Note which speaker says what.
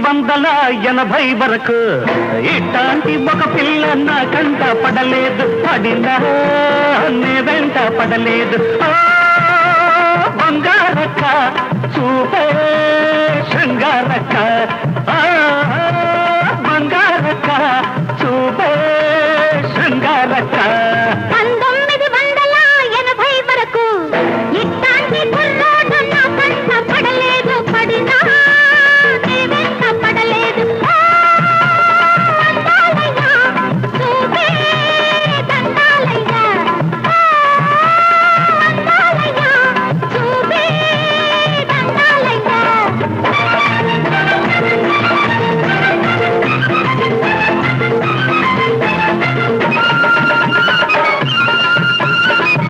Speaker 1: 1980 వరకు ఇట్లాంటి ఒక పిల్ల నా కంట పడలేదు, పడినా నీ వెంట పడలేదు. బంగారక్క చూపే శృంగారక్క, బంగారక్క చూపే శృంగారక్క.